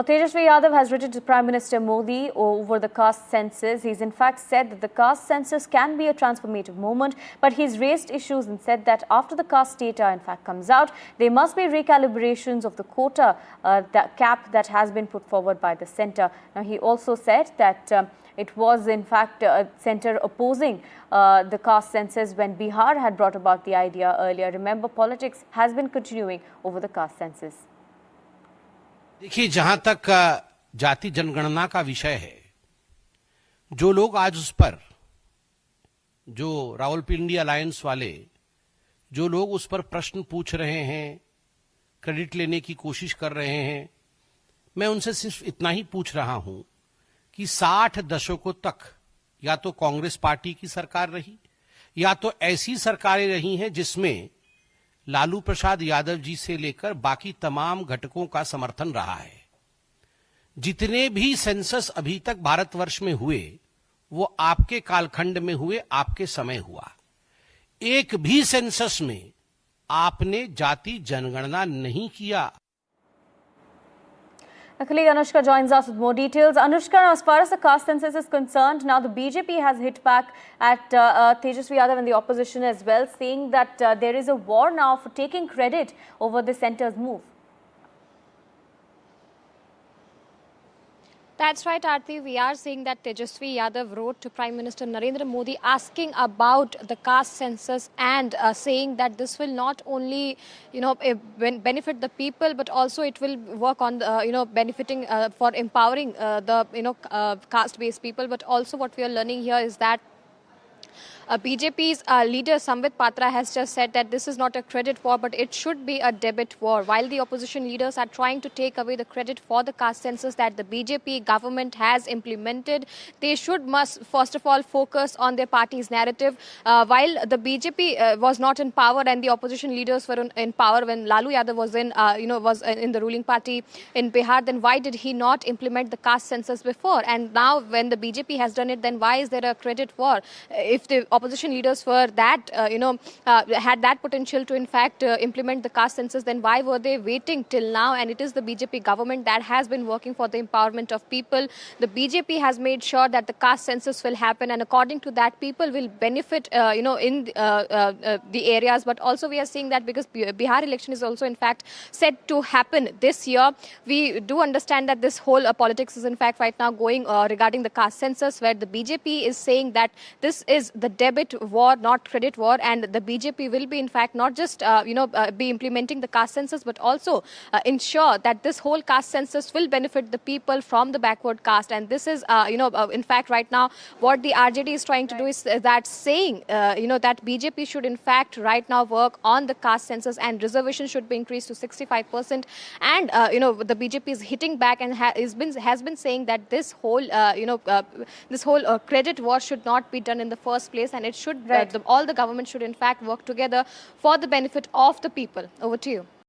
Tejasvi Yadav has written to Prime Minister Modi over the caste census. He's in fact said that the caste census can be a transformative moment, but he's raised issues and said that after the caste data in fact comes out, there must be recalibrations of the quota that cap that has been put forward by the centre. Now, he also said that it was in fact a centre opposing the caste census when Bihar had brought about the idea earlier. Remember, politics has been continuing over the caste census. देखिए, जहां तक जाति जनगणना का विषय है, जो लोग आज उस पर, जो रावलपिंडी अलायंस वाले, जो लोग उस पर प्रश्न पूछ रहे हैं, क्रेडिट लेने की कोशिश कर रहे हैं, मैं उनसे सिर्फ इतना ही पूछ रहा हूं कि 60 दशकों तक या तो कांग्रेस पार्टी की सरकार रही या तो ऐसी सरकारें रही हैं जिसमें लालू प्रसाद यादव जी से लेकर बाकी तमाम घटकों का समर्थन रहा है। जितने भी सेंसस अभी तक भारतवर्ष में हुए, वो आपके कालखंड में हुए, आपके समय हुआ। एक भी सेंसस में आपने जाति जनगणना नहीं किया। Our colleague Anushka joins us with more details. Anushka, as far as the caste census is concerned, now the BJP has hit back at Tejasvi Yadav and the opposition as well, saying that there is a war now for taking credit over the centre's move. That's right, Aarti. We are seeing that Tejasvi Yadav wrote to Prime Minister Narendra Modi asking about the caste census and saying that this will not only, benefit the people, but also it will work on, benefiting for empowering the, caste-based people. But also what we are learning here is that BJP's leader Sambit Patra has just said that this is not a credit war, but it should be a debit war. While the opposition leaders are trying to take away the credit for the caste census that the BJP government has implemented, they must first of all focus on their party's narrative. While the BJP was not in power and the opposition leaders were in power when Lalu Yadav was in the ruling party in Bihar, then why did he not implement the caste census before? And now when the BJP has done it, then why is there a credit war? If the opposition leaders were that, had that potential to in fact implement the caste census, then why were they waiting till now? And it is the BJP government that has been working for the empowerment of people. The BJP has made sure that the caste census will happen, and according to that, people will benefit, in the areas. But also we are seeing that because Bihar election is also in fact set to happen this year, we do understand that this whole politics is in fact right now going regarding the caste census, where the BJP is saying that this is the debit war, not credit war, and the BJP will be in fact not just be implementing the caste census, but also ensure that this whole caste census will benefit the people from the backward caste. And this is in fact right now what the RJD is trying to do is that saying that BJP should in fact right now work on the caste census and reservation should be increased to 65%. And the BJP is hitting back and has been saying that this whole credit war should not be done in the first place, and it should all the government should in fact work together for the benefit of the people. Over to you.